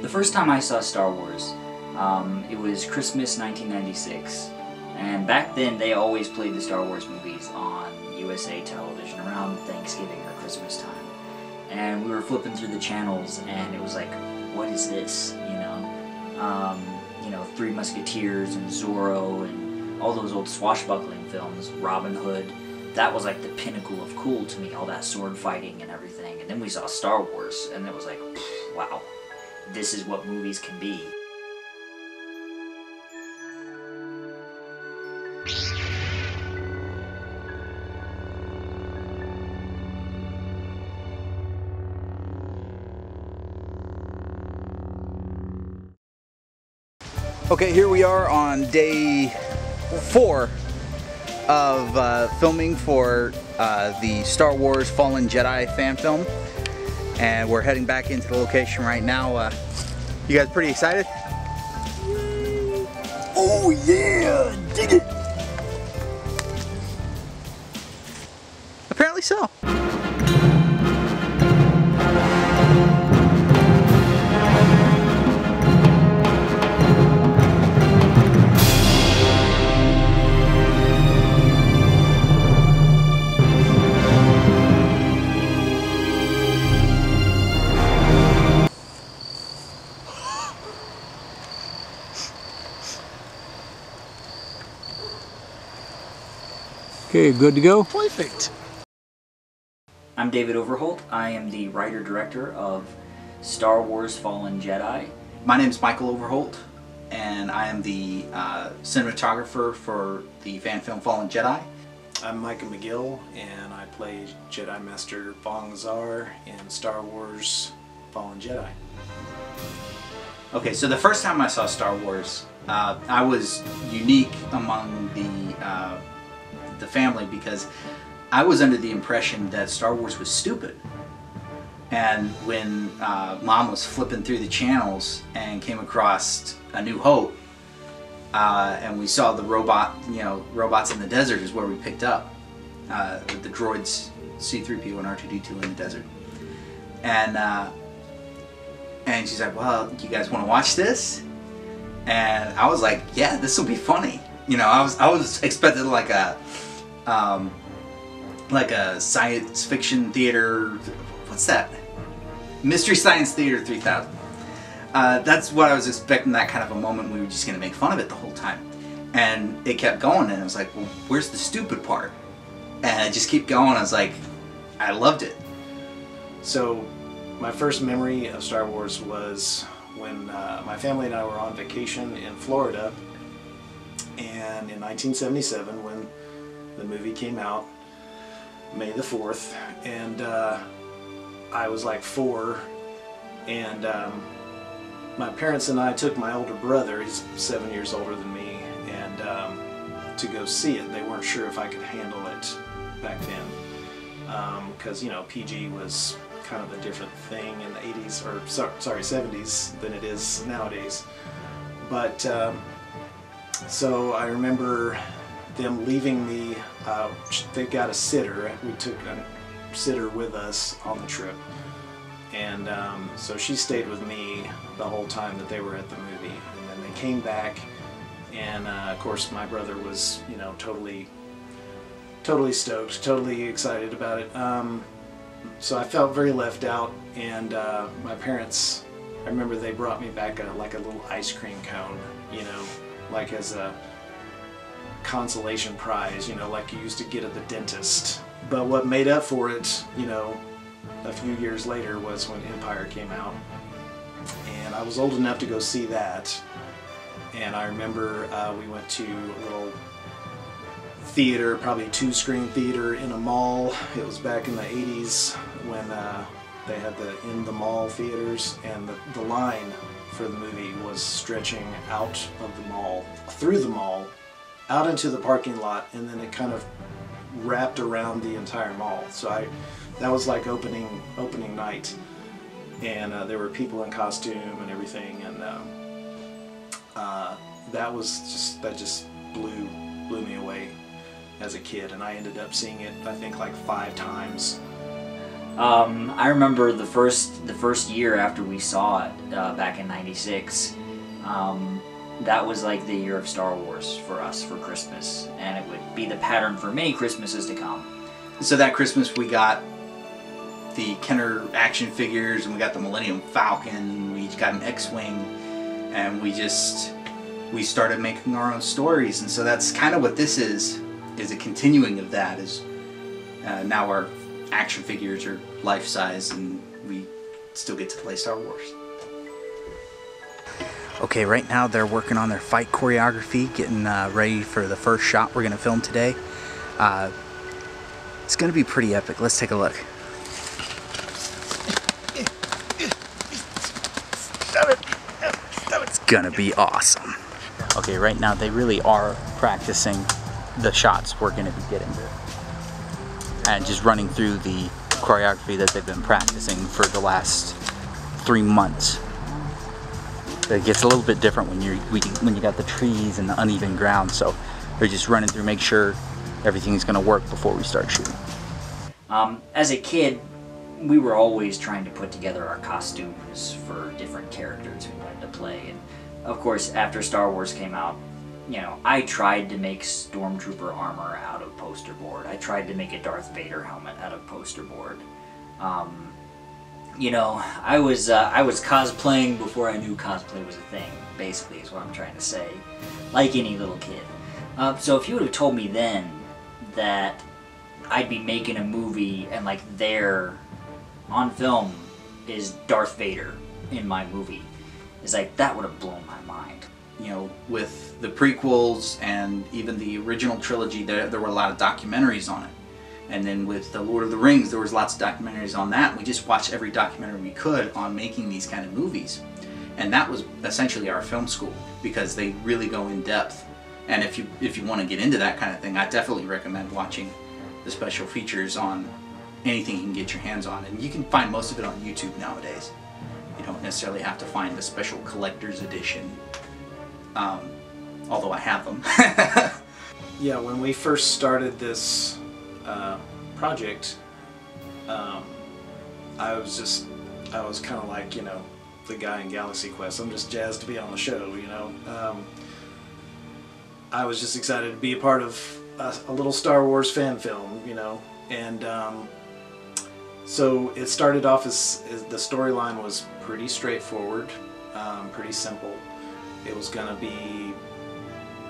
The first time I saw Star Wars, it was Christmas 1996, and back then they always played the Star Wars movies on USA television around Thanksgiving or Christmas time. And we were flipping through the channels, and it was like, what is this? You know, Three Musketeers and Zorro and all those old swashbuckling films, Robin Hood. That was like the pinnacle of cool to me, all that sword fighting and everything. And then we saw Star Wars, and it was like, wow, this is what movies can be. Okay, here we are on day 4 of filming for the Star Wars Fallen Jedi fan film, and we're heading back into the location right now. You guys pretty excited? Oh yeah, dig it! Apparently so. Okay, good to go? Perfect. I'm David Overholt. I am the writer-director of Star Wars Fallen Jedi. My name is Michael Overholt, and I am the cinematographer for the fan film Fallen Jedi. I'm Micah McGill, and I play Jedi Master Bong Zar in Star Wars Fallen Jedi. Okay, so the first time I saw Star Wars, I was unique among the family because I was under the impression that Star Wars was stupid. And when Mom was flipping through the channels and came across A New Hope, and we saw the robots in the desert is where we picked up with the droids C-3PO and R2-D2 in the desert. And she's like, well, you guys want to watch this? And I was like, yeah, this will be funny. You know, I was expecting like a science fiction theater, what's that? Mystery Science Theater 3000. That's what I was expecting, that kind of a moment. We were just going to make fun of it the whole time. And it kept going, and I was like, well, where's the stupid part? And it just kept going. I was like, I loved it. So my first memory of Star Wars was when my family and I were on vacation in Florida, and in 1977 when the movie came out, May the 4th, and I was like 4, and my parents and I took my older brother, he's 7 years older than me, and to go see it. They weren't sure if I could handle it back then, because you know, PG was kind of a different thing in the 80s, or sorry 70s, than it is nowadays. But so I remember them leaving me. They got a sitter. We took a sitter with us on the trip, and so she stayed with me the whole time that they were at the movie. And then they came back, and of course my brother was, you know, totally stoked, totally excited about it. So I felt very left out, and my parents, I remember they brought me back like a little ice cream cone, you know, like as a consolation prize, you know, like you used to get at the dentist. But what made up for it, you know, a few years later was when Empire came out, and I was old enough to go see that. And I remember we went to a little theater, probably a 2-screen theater in a mall. It was back in the 80s when they had the in the mall theaters, and the line for the movie was stretching out of the mall, through the mall, out into the parking lot, and then it kind of wrapped around the entire mall. So that was like opening night, and there were people in costume and everything, and that just blew me away as a kid. And I ended up seeing it, I think, like 5 times. I remember the first year after we saw it back in '96. That was like the year of Star Wars for us for Christmas, and it would be the pattern for many Christmases to come. So that Christmas we got the Kenner action figures, and we got the Millennium Falcon, we got an X-Wing, and we started making our own stories. And so that's kind of what this is a continuing of that. Is now our action figures are life-size, and we still get to play Star Wars. Okay, right now they're working on their fight choreography, getting ready for the first shot we're going to film today. It's going to be pretty epic. Let's take a look. It's going to be awesome. Okay, right now they really are practicing the shots we're going to be getting and just running through the choreography that they've been practicing for the last 3 months. It gets a little bit different when you got the trees and the uneven ground, so they're just running through, make sure everything's going to work before we start shooting. As a kid, we were always trying to put together our costumes for different characters we wanted to play, and of course, after Star Wars came out, you know, I tried to make Stormtrooper armor out of poster board. I tried to make a Darth Vader helmet out of poster board. You know, I was cosplaying before I knew cosplay was a thing, basically, is what I'm trying to say. Like any little kid. So if you would have told me then that I'd be making a movie and like there, on film, is Darth Vader in my movie, it's like, that would have blown my mind. You know, with the prequels and even the original trilogy, there were a lot of documentaries on it. And then with the Lord of the Rings, there was lots of documentaries on that. We just watched every documentary we could on making these kind of movies. And that was essentially our film school, because they really go in depth. And if you want to get into that kind of thing, I definitely recommend watching the special features on anything you can get your hands on. And you can find most of it on YouTube nowadays. You don't necessarily have to find the special collector's edition, although I have them. Yeah, when we first started this project, I was kind of like, you know, the guy in Galaxy Quest. I'm just jazzed to be on the show, you know. I was just excited to be a part of a little Star Wars fan film, you know, and so it started off as the storyline was pretty straightforward, pretty simple. It was gonna be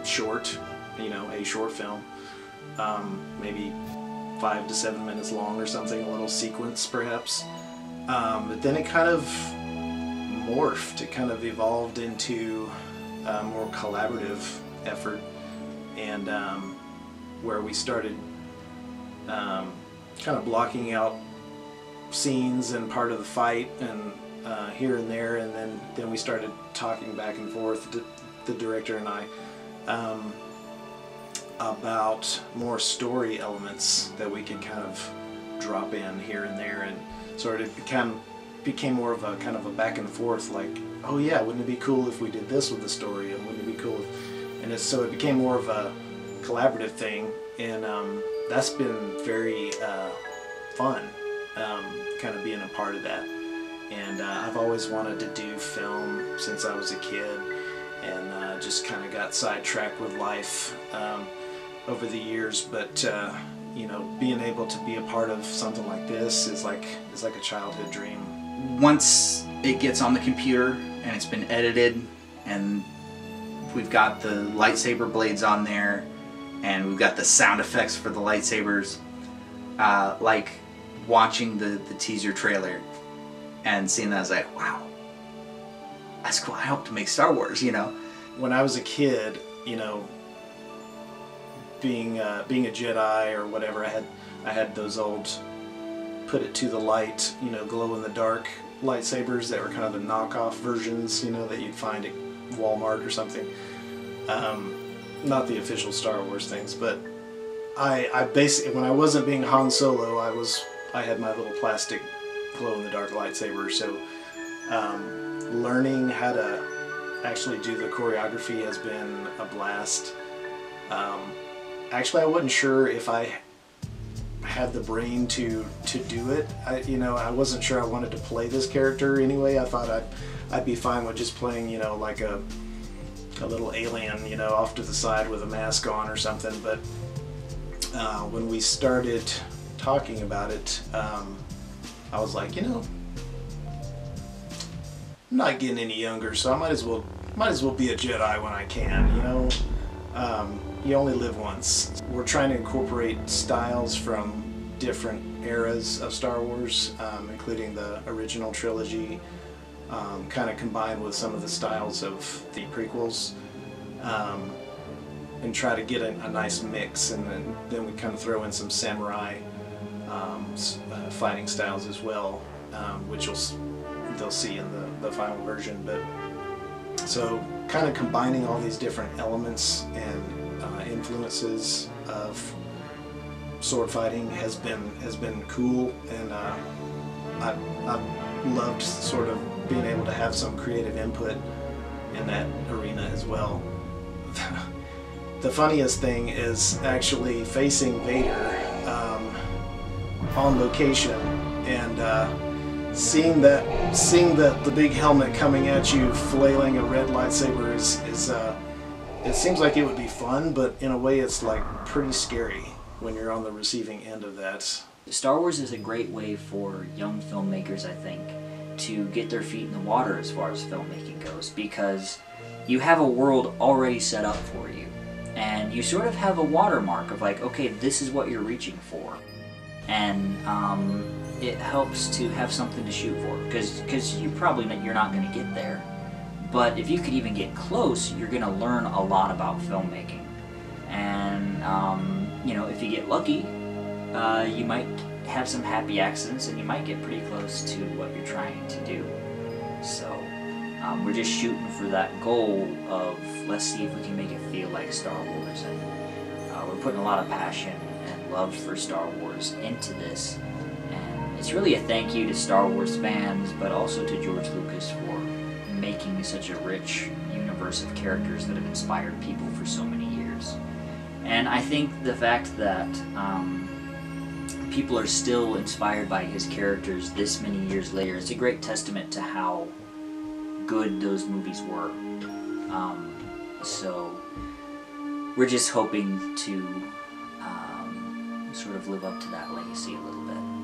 short, you know, a short film, maybe 5 to 7 minutes long or something, a little sequence perhaps. But then it kind of morphed, it kind of evolved into a more collaborative effort, and where we started kind of blocking out scenes and part of the fight and here and there, and then we started talking back and forth, the director and I, about more story elements that we could kind of drop in here and there, and sort of became more of a kind of a back and forth, like, oh yeah, wouldn't it be cool if we did this with the story, and wouldn't it be cool if, and so it became more of a collaborative thing, and that's been very fun, kind of being a part of that. And I've always wanted to do film since I was a kid, and just kind of got sidetracked with life over the years. But you know, being able to be a part of something like this is like a childhood dream. Once it gets on the computer and it's been edited, and we've got the lightsaber blades on there, and we've got the sound effects for the lightsabers, like watching the teaser trailer and seeing that, I was like, wow, that's cool. I hope to make Star Wars, you know. When I was a kid, you know, being a Jedi or whatever, I had those old put it to the light, you know, glow in the dark lightsabers that were kind of the knockoff versions, you know, that you'd find at Walmart or something. Not the official Star Wars things, but I basically, when I wasn't being Han Solo, I had my little plastic glow-in-the-dark lightsaber, so learning how to actually do the choreography has been a blast. Actually, I wasn't sure if I had the brain to do it. I wasn't sure I wanted to play this character anyway. I thought I'd be fine with just playing, like a little alien, off to the side with a mask on or something. But when we started talking about it, I was like, I'm not getting any younger, so I might as well be a Jedi when I can. You only live once. We're trying to incorporate styles from different eras of Star Wars, including the original trilogy, kind of combined with some of the styles of the prequels, and try to get a nice mix. And then we kind of throw in some samurai fighting styles as well, which they'll see in the final version. But so kind of combining all these different elements and influences of sword fighting has been cool, and I've loved sort of being able to have some creative input in that arena as well. The funniest thing is actually facing Vader on location and seeing the big helmet coming at you, flailing a red lightsaber is it seems like it would be fun, but in a way it's like pretty scary when you're on the receiving end of that. Star Wars is a great way for young filmmakers, I think, to get their feet in the water as far as filmmaking goes, because you have a world already set up for you, and you sort of have a watermark of like, okay, this is what you're reaching for, and it helps to have something to shoot for, because you're not going to get there, but if you could even get close, you're going to learn a lot about filmmaking, and if you get lucky, you might have some happy accidents, and you might get pretty close to what you're trying to do. So we're just shooting for that goal of, let's see if we can make it feel like Star Wars, and we're putting a lot of passion and love for Star Wars into this, and it's really a thank you to Star Wars fans, but also to George Lucas for making such a rich universe of characters that have inspired people for so many years. And I think the fact that people are still inspired by his characters this many years later is a great testament to how good those movies were. So we're just hoping to sort of live up to that legacy a little bit.